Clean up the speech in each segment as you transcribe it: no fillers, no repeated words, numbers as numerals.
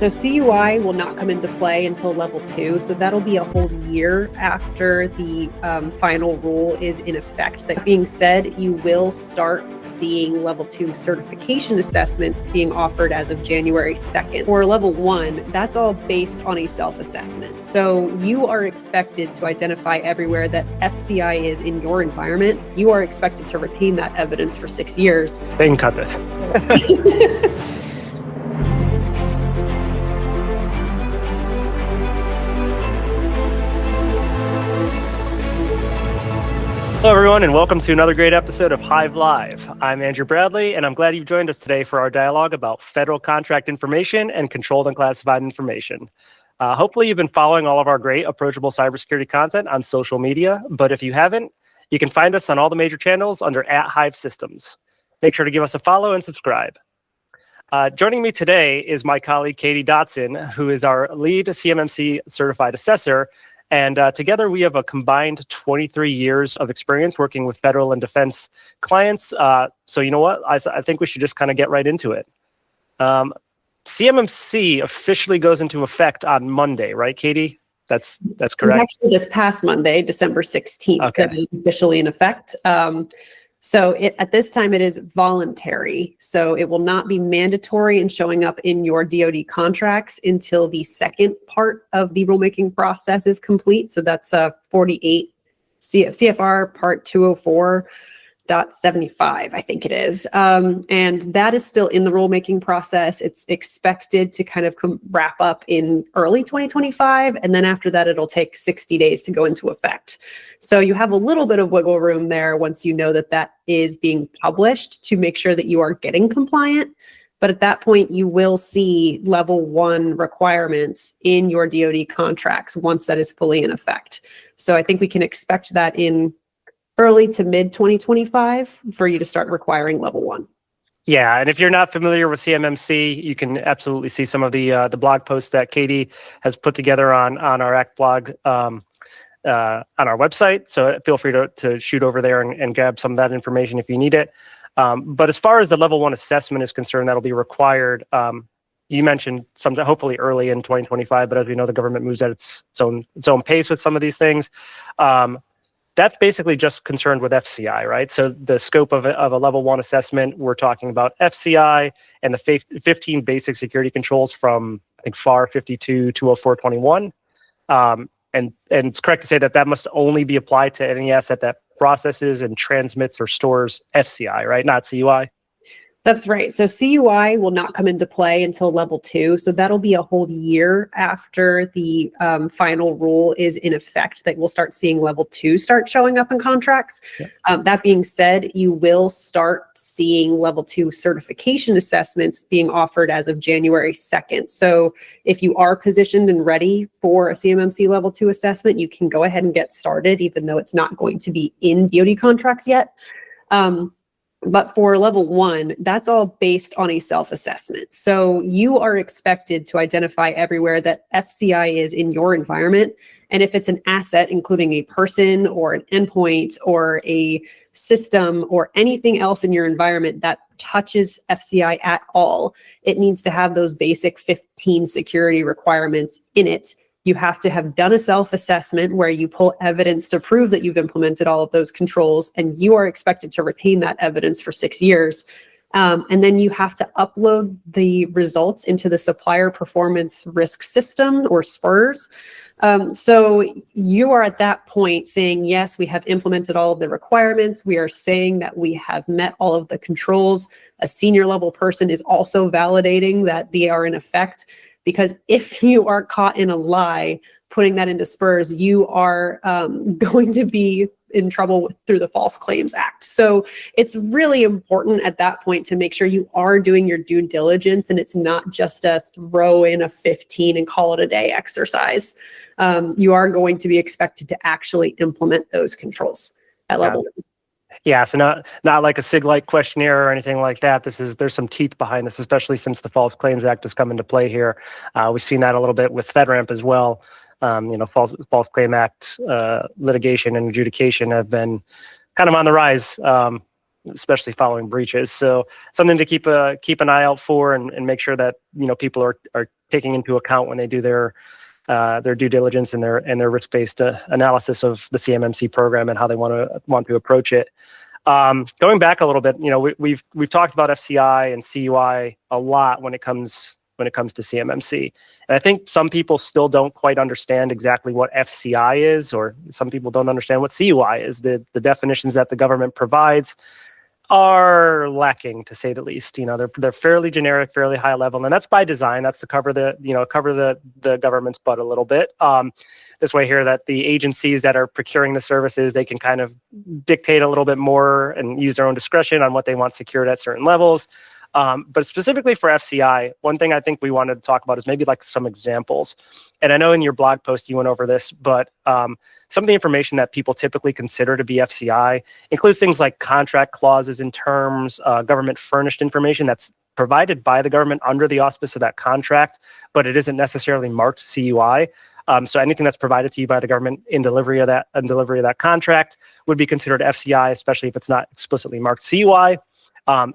So CUI will not come into play until level 2. So that'll be a whole year after the final rule is in effect. That being said, you will start seeing level 2 certification assessments being offered as of January 2nd. For level 1, that's all based on a self-assessment. So you are expected to identify everywhere that FCI is in your environment. You are expected to retain that evidence for 6 years. They can cut this. Hello, everyone, and welcome to another great episode of Hive Live. I'm Andrew Bradley, and I'm glad you've joined us today for our dialogue about federal contract information and controlled unclassified information. Hopefully, you've been following all of our great approachable cybersecurity content on social media, but if you haven't, you can find us on all the major channels under @Hive Systems. Make sure to give us a follow and subscribe. Joining me today is my colleague, Katie Dodson, who is our Lead CMMC Certified Assessor. And together we have a combined 23 years of experience working with federal and defense clients. So you know what? I think we should just kind of get right into it. CMMC officially goes into effect on Monday, right, Katie? That's correct. It was actually this past Monday, December 16th, that is officially in effect. So at this time, it is voluntary. So it will not be mandatory in showing up in your DoD contracts until the second part of the rulemaking process is complete. So that's 48 CFR Part 204.75, I think it is. And that is still in the rulemaking process. It's expected to kind of wrap up in early 2025. And then after that, it'll take 60 days to go into effect. So you have a little bit of wiggle room there once you know that that is being published to make sure that you are getting compliant. But at that point, you will see level 1 requirements in your DoD contracts once that is fully in effect. So I think we can expect that in early to mid 2025 for you to start requiring level 1. Yeah, and if you're not familiar with CMMC, you can absolutely see some of the blog posts that Katie has put together on our ACT blog on our website. So feel free to shoot over there and grab some of that information if you need it. But as far as the level 1 assessment is concerned, that'll be required. You mentioned something hopefully early in 2025, but as we know, the government moves at its own pace with some of these things. That's basically just concerned with FCI, right? So the scope of a level 1 assessment, we're talking about FCI and the 15 basic security controls from, I think, FAR 52 20421. And it's correct to say that must only be applied to any asset that processes and transmits or stores FCI, right? Not CUI. That's right. So CUI will not come into play until level 2. So that'll be a whole year after the final rule is in effect that we'll start seeing level 2 start showing up in contracts. Yeah. That being said, you will start seeing level 2 certification assessments being offered as of January 2nd. So if you are positioned and ready for a CMMC level 2 assessment, you can go ahead and get started, even though it's not going to be in DoD contracts yet. But for level 1, that's all based on a self-assessment. So you are expected to identify everywhere that FCI is in your environment. And if it's an asset, including a person or an endpoint or a system or anything else in your environment that touches FCI at all, it needs to have those basic 15 security requirements in it. You have to have done a self-assessment where you pull evidence to prove that you've implemented all of those controls, and you are expected to retain that evidence for 6 years. And then you have to upload the results into the Supplier Performance Risk System, or SPRS. So you are at that point saying, yes, we have implemented all of the requirements. We are saying that we have met all of the controls. A senior level person is also validating that they are in effect. Because if you are caught in a lie, putting that into SPRS, you are going to be in trouble through the False Claims Act. So it's really important at that point to make sure you are doing your due diligence and it's not just a throw in a 15 and call it a day exercise. You are going to be expected to actually implement those controls at level 1. Yeah, so not like a SIG-like questionnaire or anything like that. There's some teeth behind this, especially since the False Claims Act has come into play here. We've seen that a little bit with FedRAMP as well. False Claim Act litigation and adjudication have been kind of on the rise, especially following breaches. So something to keep an eye out for and make sure that people are taking into account when they do their due diligence and their risk-based analysis of the CMMC program and how they want to approach it. Going back a little bit, we've talked about FCI and CUI a lot when it comes to CMMC, and I think some people still don't quite understand exactly what FCI is, or some people don't understand what CUI is. The definitions that the government provides are lacking, to say the least. They're fairly generic, fairly high level, and that's by design. That's to cover the government's butt a little bit. This way here, that the agencies that are procuring the services, they can kind of dictate a little bit more and use their own discretion on what they want secured at certain levels. But specifically for FCI, one thing I think we wanted to talk about is maybe like some examples. And I know in your blog post you went over this, but some of the information that people typically consider to be FCI includes things like contract clauses and terms, government furnished information that's provided by the government under the auspice of that contract, but it isn't necessarily marked CUI. So anything that's provided to you by the government in delivery of that contract would be considered FCI, especially if it's not explicitly marked CUI.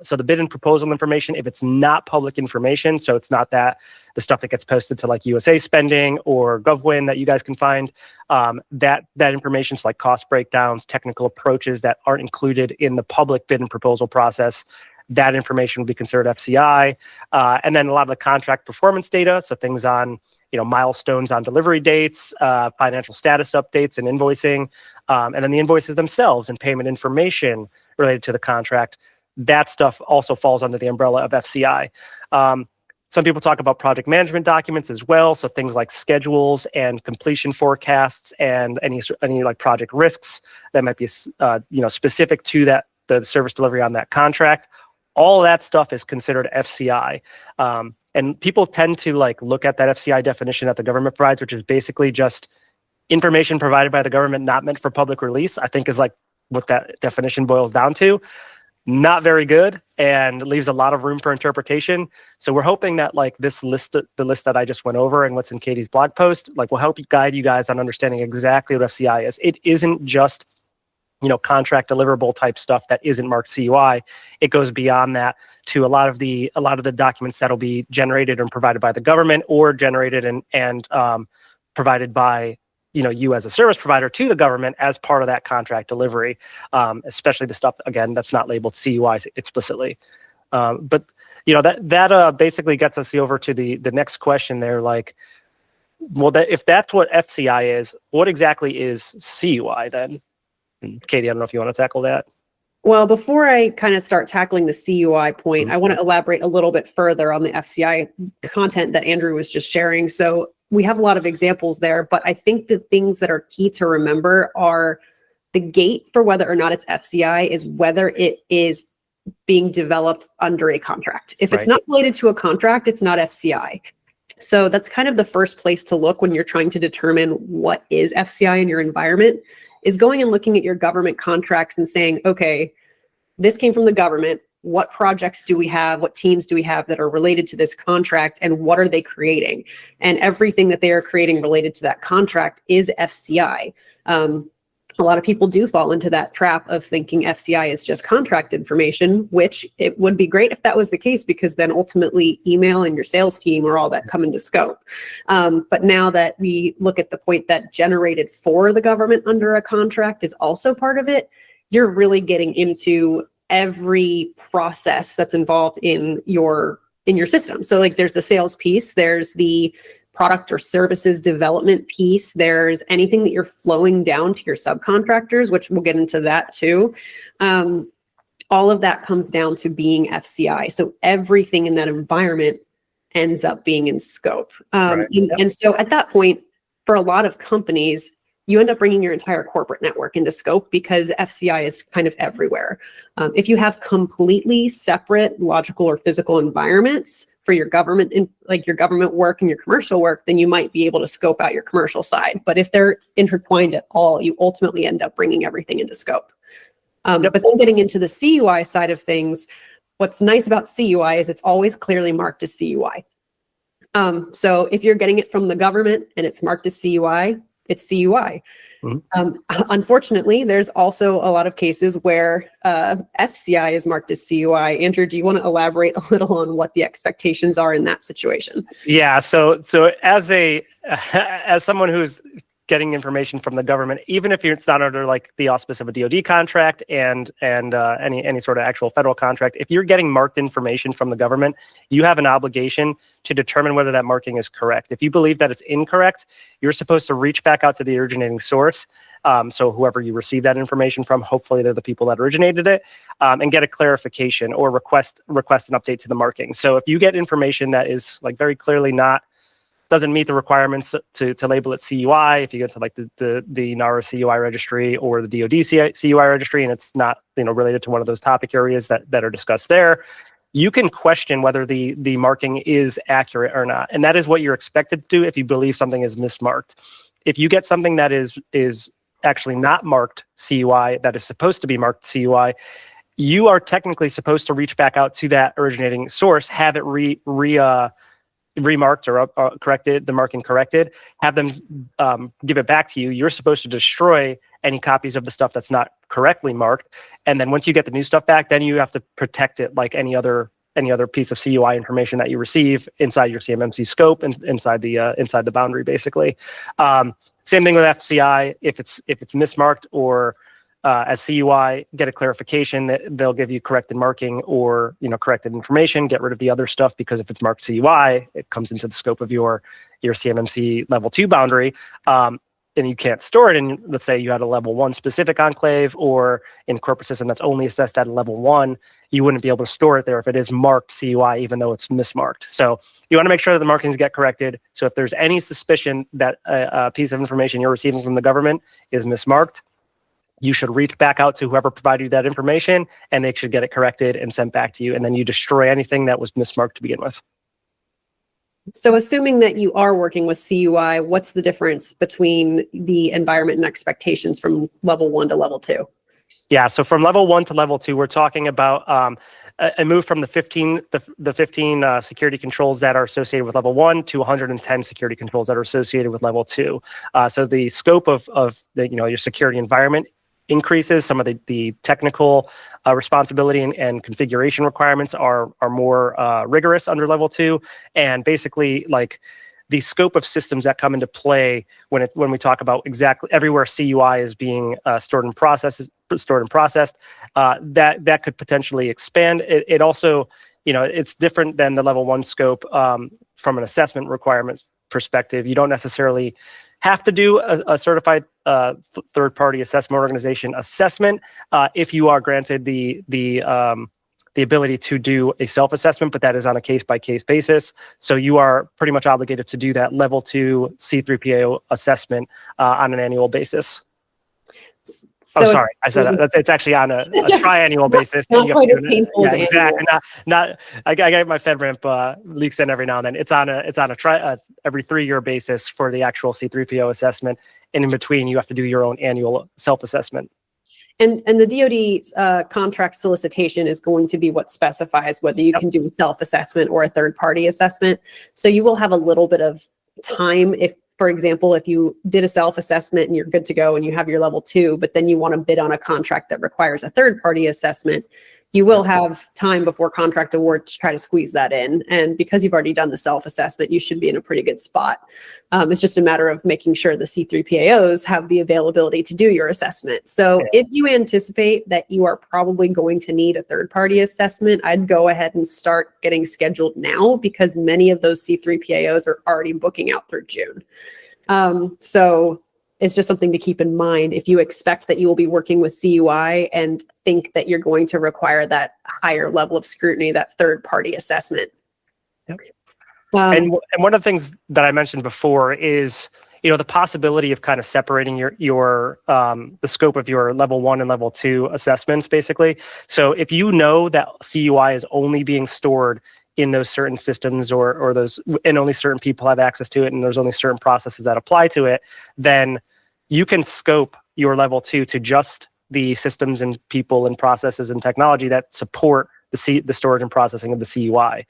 So the bid and proposal information, if it's not public information, so it's not the stuff that gets posted to like USA Spending or GovWin that you guys can find, that information, so like cost breakdowns, technical approaches that aren't included in the public bid and proposal process, that information will be considered FCI. And then a lot of the contract performance data, so things on milestones on delivery dates, financial status updates and invoicing, and then the invoices themselves and payment information related to the contract. That stuff also falls under the umbrella of FCI. Some people talk about project management documents as well, so things like schedules and completion forecasts and any like project risks that might be specific to the service delivery on that contract. All that stuff is considered FCI. And people tend to look at that FCI definition that the government provides, which is basically just information provided by the government not meant for public release, I think is like what that definition boils down to. Not very good and leaves a lot of room for interpretation. So we're hoping that the list that I just went over and what's in Katie's blog post, will help guide you guys on understanding exactly what FCI is. It isn't just, contract deliverable type stuff that isn't marked CUI. It goes beyond that to a lot of the documents that'll be generated and provided by the government or generated and provided by you as a service provider to the government as part of that contract delivery, especially the stuff, again, that's not labeled CUI explicitly. But that basically gets us over to the next question there. If that's what FCI is, what exactly is CUI then? And Katie, I don't know if you want to tackle that. Well, before I kind of start tackling the CUI point, I want to elaborate a little bit further on the FCI content that Andrew was just sharing. So we have a lot of examples there, but I think the things that are key to remember are the gate for whether or not it's FCI is whether it is being developed under a contract. If it's not related to a contract, it's not FCI. So that's kind of the first place to look when you're trying to determine what is FCI in your environment, is going and looking at your government contracts and saying, okay, this came from the government. What projects do we have? What teams do we have that are related to this contract? And what are they creating? And everything that they are creating related to that contract is FCI. A lot of people do fall into that trap of thinking FCI is just contract information, which it would be great if that was the case, because then ultimately email and your sales team are all that come into scope. But now that we look at the point that generated for the government under a contract is also part of it, you're really getting into every process that's involved in your system. So there's the sales piece, there's the product or services development piece, there's anything that you're flowing down to your subcontractors, which we'll get into that too. All of that comes down to being FCI. So everything in that environment ends up being in scope. And so at that point, for a lot of companies, you end up bringing your entire corporate network into scope because FCI is kind of everywhere. If you have completely separate logical or physical environments for your government, your government work and your commercial work, then you might be able to scope out your commercial side. But if they're intertwined at all, you ultimately end up bringing everything into scope. But then getting into the CUI side of things, what's nice about CUI is it's always clearly marked as CUI. So if you're getting it from the government and it's marked as CUI, it's CUI. Mhm. Unfortunately, there's also a lot of cases where FCI is marked as CUI. Andrew, do you want to elaborate a little on what the expectations are in that situation? Yeah. So as as someone who's getting information from the government, even if it's not under like the auspice of a DoD contract and any sort of actual federal contract, if you're getting marked information from the government, you have an obligation to determine whether that marking is correct. If you believe that it's incorrect, you're supposed to reach back out to the originating source. So whoever you receive that information from, hopefully they're the people that originated it, and get a clarification or request an update to the marking. So if you get information that is like very clearly doesn't meet the requirements to label it CUI, if you go to like the NARA CUI registry or the DoD CUI registry, and it's not related to one of those topic areas that are discussed there, you can question whether the marking is accurate or not. And that is what you're expected to do if you believe something is mismarked. If you get something that is actually not marked CUI, that is supposed to be marked CUI, you are technically supposed to reach back out to that originating source, have it remarked or corrected, the marking corrected, have them give it back to you. You're supposed to destroy any copies of the stuff that's not correctly marked. And then once you get the new stuff back, then you have to protect it like any other piece of CUI information that you receive inside your CMMC scope and inside the boundary, basically. Same thing with FCI. If it's mismarked or as CUI, get a clarification that they'll give you corrected marking or corrected information. Get rid of the other stuff, because if it's marked CUI, it comes into the scope of your CMMC level 2 boundary, and you can't store it in. Let's say you had a level 1 specific enclave, or in a corporate system that's only assessed at a level 1, you wouldn't be able to store it there if it is marked CUI, even though it's mismarked. So you want to make sure that the markings get corrected. So if there's any suspicion that a piece of information you're receiving from the government is mismarked, you should reach back out to whoever provided you that information, and they should get it corrected and sent back to you. And then you destroy anything that was mismarked to begin with. So assuming that you are working with CUI, what's the difference between the environment and expectations from level 1 to level 2? Yeah, so from level 1 to level 2, we're talking about a move from the 15 security controls that are associated with level 1 to 110 security controls that are associated with level 2. So the scope of your security environment increases. Some of the technical responsibility and configuration requirements are more rigorous under level 2, and basically like the scope of systems that come into play when we talk about exactly everywhere CUI is being stored and processed, that could potentially expand. It also, it's different than the level 1 scope from an assessment requirements perspective. You don't necessarily have to do a certified third-party assessment organization assessment if you are granted the ability to do a self-assessment, but that is on a case-by-case basis. So you are pretty much obligated to do that level 2 C3PAO assessment on an annual basis. So sorry, I said that. It's actually on a triannual basis. Not quite as painful as exactly. Not. I get my FedRAMP leaks in every now and then. It's on a every 3-year basis for the actual C3PO assessment, and in between you have to do your own annual self-assessment. And the DoD contract solicitation is going to be what specifies whether you can do a self-assessment or a third-party assessment. So you will have a little bit of time if, for example, if you did a self-assessment and you're good to go and you have your level 2, but then you want to bid on a contract that requires a third-party assessment, you will have time before contract award to try to squeeze that in. And because you've already done the self-assessment, you should be in a pretty good spot. It's just a matter of making sure the C3PAOs have the availability to do your assessment. So if you anticipate that you are probably going to need a third-party assessment, I'd go ahead and start getting scheduled now, because many of those C3PAOs are already booking out through June. So it's just something to keep in mind if you expect that you will be working with CUI and think that you're going to require that higher level of scrutiny, that third-party assessment. Yep. And one of the things that I mentioned before is, the possibility of kind of separating your the scope of your level 1 and level 2 assessments, basically. So if you know that CUI is only being stored in those certain systems or those, and only certain people have access to it, and there's only certain processes that apply to it, then you can scope your level 2 to just the systems and people and processes and technology that support the storage and processing of the CUI.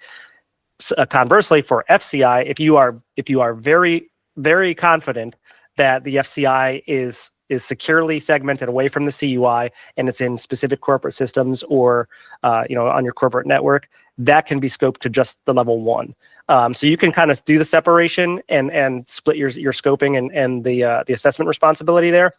Conversely, for FCI, if you are very, very confident that the FCI is securely segmented away from the CUI, and it's in specific corporate systems or on your corporate network, that can be scoped to just the level 1. So you can kind of do the separation and split your scoping and the assessment responsibility there.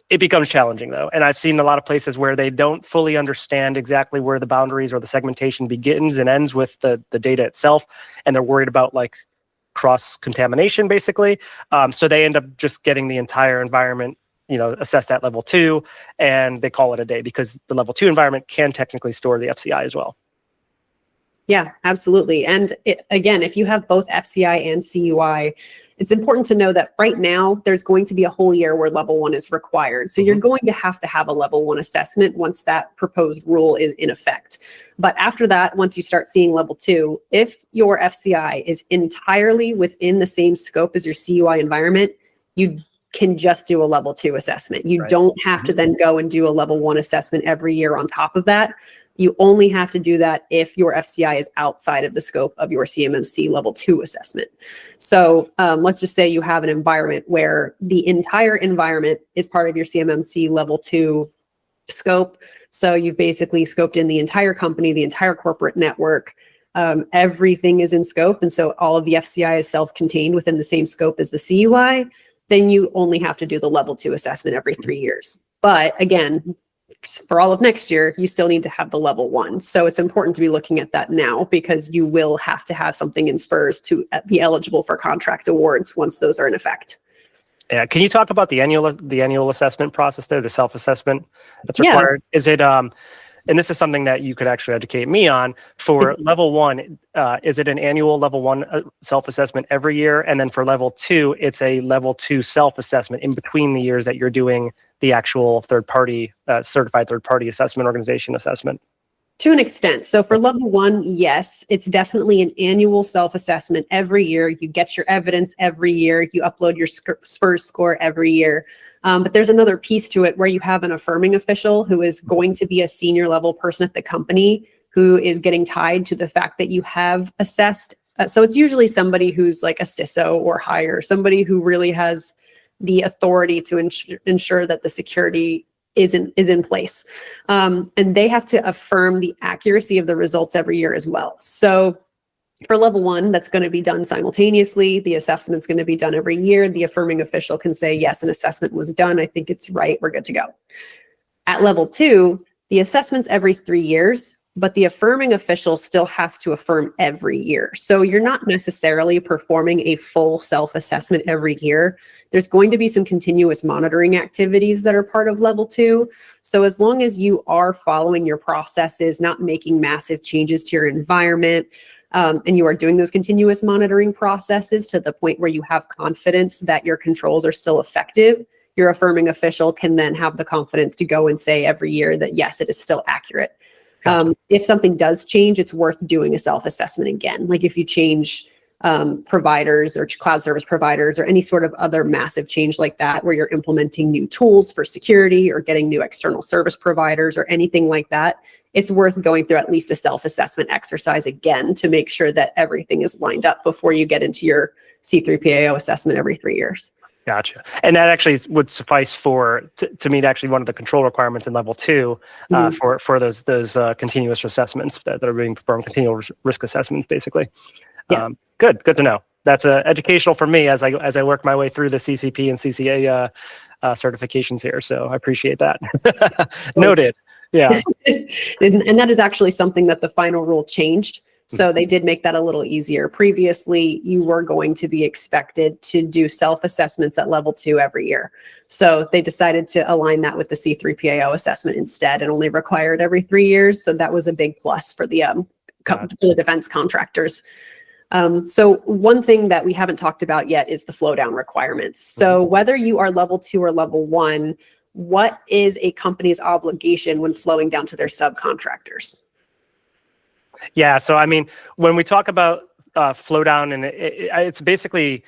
It becomes challenging, though, and I've seen a lot of places where they don't fully understand exactly where the boundaries or the segmentation begins and ends with the data itself, and they're worried about like cross-contamination, basically. So they end up just getting the entire environment, assessed at level 2, and they call it a day because the level 2 environment can technically store the FCI as well. Yeah, absolutely. And again, if you have both FCI and CUI, it's important to know that right now there's going to be a whole year where level 1 is required. So you're going to have a level 1 assessment once that proposed rule is in effect. But after that, once you start seeing level 2, if your FCI is entirely within the same scope as your CUI environment, you can just do a level 2 assessment. You don't have to then go and do a level 1 assessment every year on top of that. You only have to do that if your FCI is outside of the scope of your CMMC level 2 assessment. So let's just say you have an environment where the entire environment is part of your CMMC level 2 scope. So you've basically scoped in the entire company, the entire corporate network. Everything is in scope. And so all of the FCI is self-contained within the same scope as the CUI. Then you only have to do the level 2 assessment every 3 years. But again, for all of next year, you still need to have the level 1. So it's important to be looking at that now because you will have to have something in SPRS to be eligible for contract awards once those are in effect. Yeah, can you talk about the annual assessment process there, the self-assessment that's required? Is it and this is something that you could actually educate me on for level 1. Is it an annual level 1 self-assessment every year? And then for level 2, it's a level 2 self-assessment in between the years that you're doing the actual third-party, certified third-party assessment organization assessment? To an extent. So for level 1, yes, it's definitely an annual self-assessment every year. You get your evidence every year. You upload your SPRS score every year. But there's another piece to it where you have an affirming official who is going to be a senior level person at the company who is getting tied to the fact that you have assessed. So it's usually somebody who's like a CISO or higher, somebody who really has the authority to ensure that the security is in place. And they have to affirm the accuracy of the results every year as well. So for level 1, that's going to be done simultaneously. The assessment's going to be done every year. The affirming official can say, yes, an assessment was done. I think it's right. We're good to go. At level 2, the assessment's every 3 years, but the affirming official still has to affirm every year. So you're not necessarily performing a full self-assessment every year. There's going to be some continuous monitoring activities that are part of level 2. So as long as you are following your processes, not making massive changes to your environment, and you are doing those continuous monitoring processes to the point where you have confidence that your controls are still effective, your affirming official can then have the confidence to go and say every year that, yes, it is still accurate. Gotcha. If something does change, it's worth doing a self-assessment again. Like if you change providers or cloud service providers or any sort of other massive change like that, where you're implementing new tools for security or getting new external service providers or anything like that, it's worth going through at least a self-assessment exercise again to make sure that everything is lined up before you get into your C3PAO assessment every 3 years. Gotcha. And that actually would suffice to meet actually one of the control requirements in level 2 for those continuous assessments that are being performed, continual risk assessments, basically. Yeah. Good to know. That's educational for me as I work my way through the CCP and CCA certifications here. So I appreciate that. Noted. Yeah. And that is actually something that the final rule changed. So they did make that a little easier. Previously, you were going to be expected to do self-assessments at level 2 every year. So they decided to align that with the C3PAO assessment instead and only require it every 3 years. So that was a big plus for the defense contractors. So one thing that we haven't talked about yet is the flowdown requirements. So whether you are level 2 or level 1, what is a company's obligation when flowing down to their subcontractors? Yeah, so I mean, when we talk about flowdown, and it's basically,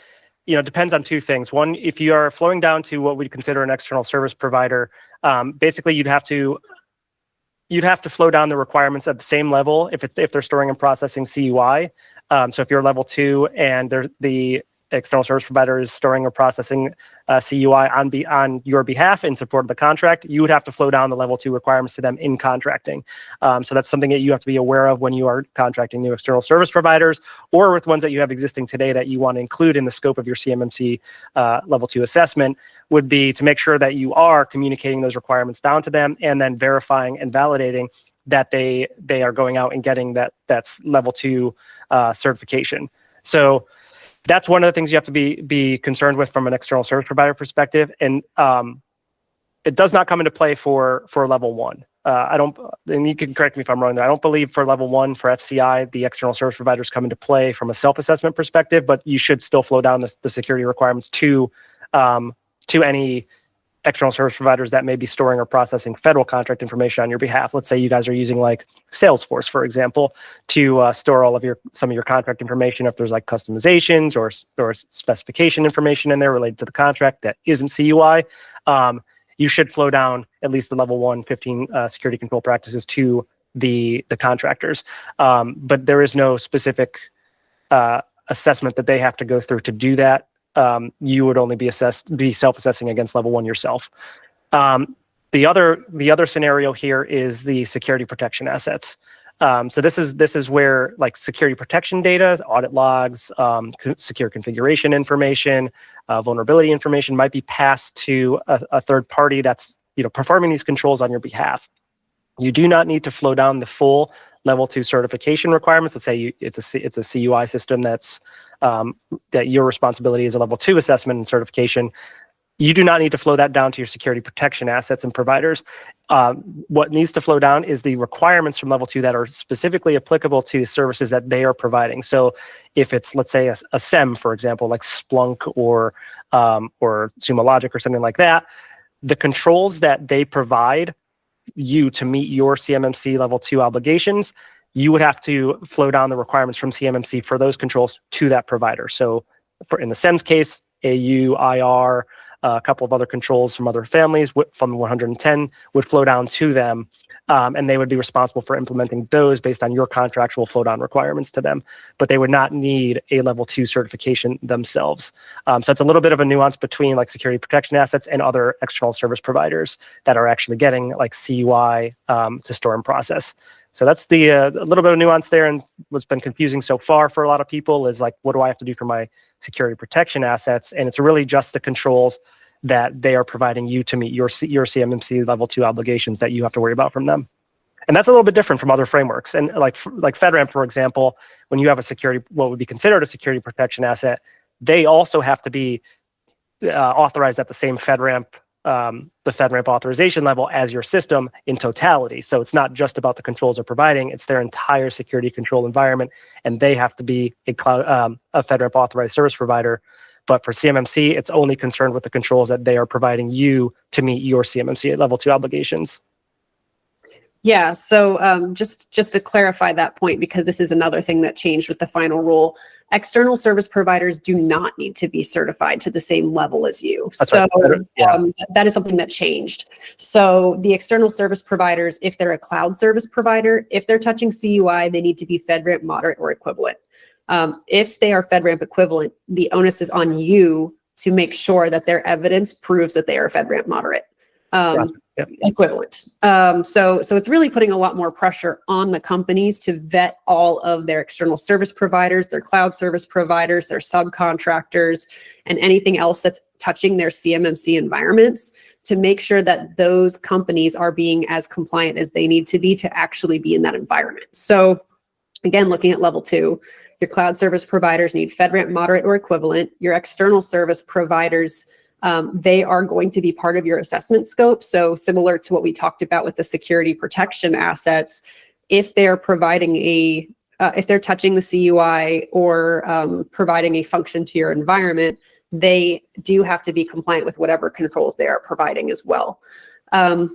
depends on two things. One, if you are flowing down to what we'd consider an external service provider, basically you'd have to flow down the requirements at the same level if they're storing and processing CUI. So if you're level 2 and the external service provider is storing or processing CUI on your behalf in support of the contract, you would have to flow down the level 2 requirements to them in contracting. So that's something that you have to be aware of when you are contracting new external service providers, or with ones that you have existing today that you want to include in the scope of your CMMC level 2 assessment, would be to make sure that you are communicating those requirements down to them and then verifying and validating that they are going out and getting that's level 2 certification. So that's one of the things you have to be concerned with from an external service provider perspective. And it does not come into play for level 1. I don't, and you can correct me if I'm wrong there. I don't believe for level 1 for FCI, the external service providers come into play from a self-assessment perspective, but you should still flow down the security requirements to any external service providers that may be storing or processing federal contract information on your behalf. Let's say you guys are using like Salesforce, for example, to store all of some of your contract information. If there's like customizations or specification information in there related to the contract that isn't CUI, you should flow down at least the level 1 15 security control practices to the contractors. But there is no specific assessment that they have to go through to do that. You would only be self-assessing against level 1 yourself. The other scenario here is the security protection assets. So this is where like security protection data, audit logs, secure configuration information, vulnerability information might be passed to a third party that's performing these controls on your behalf. You do not need to flow down the full level 2 certification requirements. Let's say it's a CUI system that your responsibility is a level 2 assessment and certification. You do not need to flow that down to your security protection assets and providers. What needs to flow down is the requirements from level 2 that are specifically applicable to services that they are providing. So if it's, let's say, a SEM, for example, like Splunk or Sumo Logic or something like that, the controls that they provide you to meet your CMMC level 2 obligations, you would have to flow down the requirements from CMMC for those controls to that provider. So in the SEMS case, AU, IR, a couple of other controls from other families from 110 would flow down to them, and they would be responsible for implementing those based on your contractual flow down requirements to them. But they would not need a level 2 certification themselves. So it's a little bit of a nuance between like security protection assets and other external service providers that are actually getting like CUI to store and process. So that's a little bit of nuance there, and what's been confusing so far for a lot of people is like, what do I have to do for my security protection assets? And it's really just the controls that they are providing you to meet your CMMC level 2 obligations that you have to worry about from them. And that's a little bit different from other frameworks. And like FedRAMP, for example, when you have what would be considered a security protection asset, they also have to be authorized at the same FedRAMP, the FedRAMP authorization level as your system in totality. So it's not just about the controls they're providing, it's their entire security control environment, and they have to be a FedRAMP authorized service provider. But for CMMC, it's only concerned with the controls that they are providing you to meet your CMMC level 2 obligations. Yeah, so just to clarify that point, because this is another thing that changed with the final rule, external service providers do not need to be certified to the same level as you. That's so right. Yeah. That is something that changed. So the external service providers, if they're a cloud service provider, if they're touching CUI, they need to be FedRAMP moderate or equivalent. If they are FedRAMP equivalent, the onus is on you to make sure that their evidence proves that they are FedRAMP moderate. Equivalent. So it's really putting a lot more pressure on the companies to vet all of their external service providers, their cloud service providers, their subcontractors, and anything else that's touching their CMMC environments to make sure that those companies are being as compliant as they need to be to actually be in that environment. So again, looking at level 2, your cloud service providers need FedRAMP moderate or equivalent. Your external service providers, they are going to be part of your assessment scope. So similar to what we talked about with the security protection assets, if they're providing if they're touching the CUI or providing a function to your environment, they do have to be compliant with whatever controls they are providing as well. And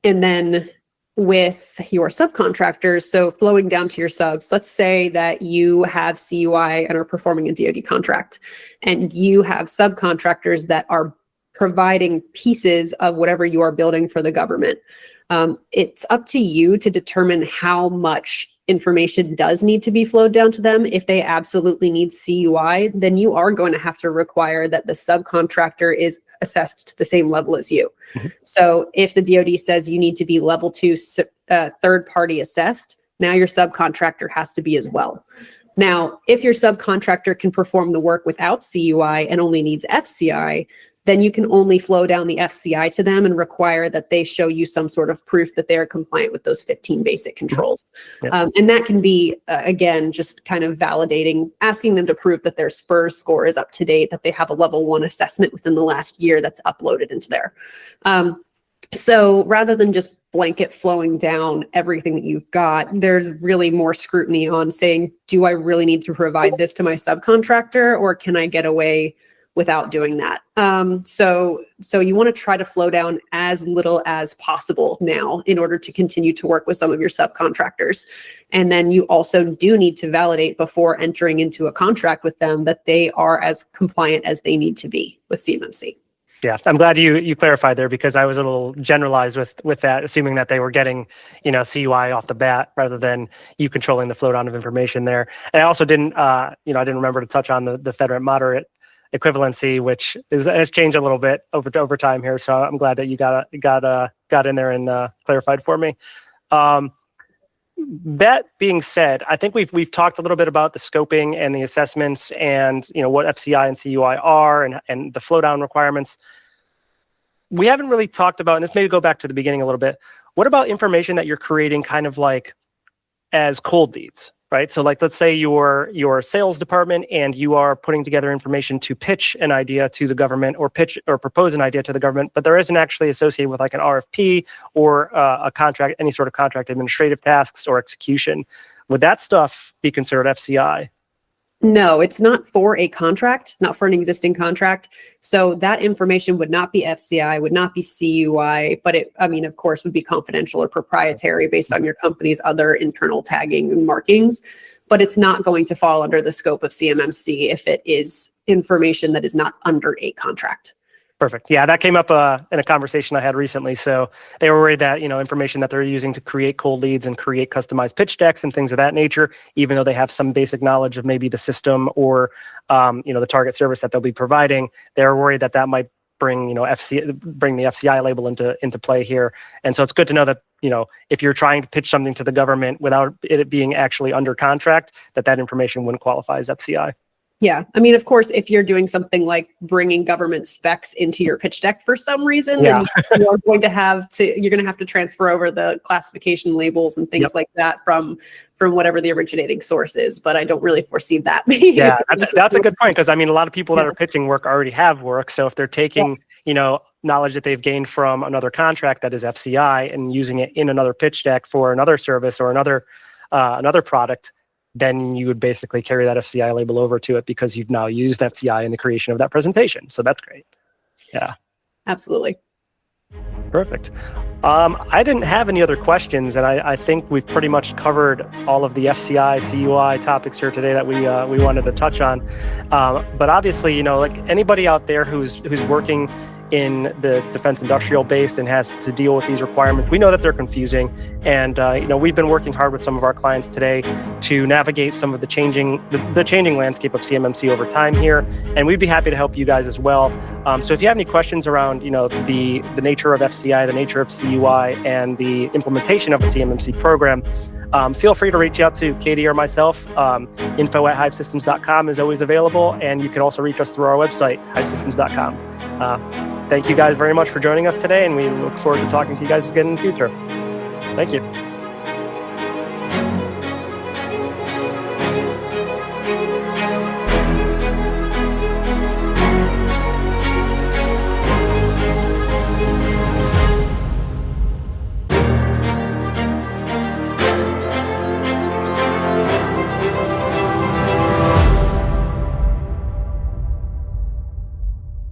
then with your subcontractors, so flowing down to your subs, let's say that you have CUI and are performing a DoD contract, and you have subcontractors that are providing pieces of whatever you are building for the government. It's up to you to determine how much information does need to be flowed down to them, if they absolutely need CUI, then you are going to have to require that the subcontractor is assessed to the same level as you. So if the DoD says you need to be level 2 third party assessed, now your subcontractor has to be as well. Now, if your subcontractor can perform the work without CUI and only needs FCI, then you can only flow down the FCI to them and require that they show you some sort of proof that they're compliant with those 15 basic controls. And that can be, again, just kind of validating, asking them to prove that their SPURS score is up to date, that they have a level 1 assessment within the last year that's uploaded into there. So rather than just blanket flowing down everything that you've got, there's really more scrutiny on saying, do I really need to provide this to my subcontractor, or can I get away without doing that? So you want to try to flow down as little as possible now in order to continue to work with some of your subcontractors. And then you also do need to validate before entering into a contract with them that they are as compliant as they need to be with CMMC. Yeah, I'm glad you clarified there, because I was a little generalized with that, assuming that they were getting, CUI off the bat rather than you controlling the flow down of information there. And I also didn't, I didn't remember to touch on the FedRAMP moderate equivalency, which has changed a little bit over time here. So I'm glad that you got in there and clarified for me. That being said, I think we've talked a little bit about the scoping and the assessments and what FCI and CUI are and the flow down requirements. We haven't really talked about, and this maybe go back to the beginning a little bit. What about information that you're creating kind of like as cold leads, right? So like, let's say your sales department and you are putting together information to pitch an idea to the government or propose an idea to the government, but there isn't actually associated with like an RFP or a contract, any sort of contract administrative tasks or execution. Would that stuff be considered FCI? No, it's not for a contract, not for an existing contract. So that information would not be FCI, would not be CUI, but of course, would be confidential or proprietary based on your company's other internal tagging and markings. But it's not going to fall under the scope of CMMC if it is information that is not under a contract. Perfect. Yeah, that came up in a conversation I had recently. So they were worried that, information that they're using to create cold leads and create customized pitch decks and things of that nature, even though they have some basic knowledge of maybe the system or, the target service that they'll be providing, they're worried that might bring, bring the FCI label into play here. And so it's good to know that, if you're trying to pitch something to the government without it being actually under contract, that information wouldn't qualify as FCI. Yeah. Of course, if you're doing something like bringing government specs into your pitch deck for some reason, then you're going to have to transfer over the classification labels and things like that from whatever the originating source is. But I don't really foresee that. Yeah, that's a good point, because a lot of people that are pitching work already have work. So if they're taking, knowledge that they've gained from another contract that is FCI and using it in another pitch deck for another service or another product, then you would basically carry that FCI label over to it because you've now used FCI in the creation of that presentation. So that's great. Yeah. Absolutely. Perfect. I didn't have any other questions, and I think we've pretty much covered all of the FCI, CUI topics here today that we wanted to touch on. But obviously, like anybody out there who's working in the defense industrial base and has to deal with these requirements, we know that they're confusing. And we've been working hard with some of our clients today to navigate some of the changing landscape of CMMC over time here. And we'd be happy to help you guys as well. So if you have any questions around the nature of FCI, the nature of CUI, and the implementation of a CMMC program, feel free to reach out to Katie or myself. info@hivesystems.com is always available, and you can also reach us through our website, hivesystems.com. Thank you guys very much for joining us today, and we look forward to talking to you guys again in the future. Thank you.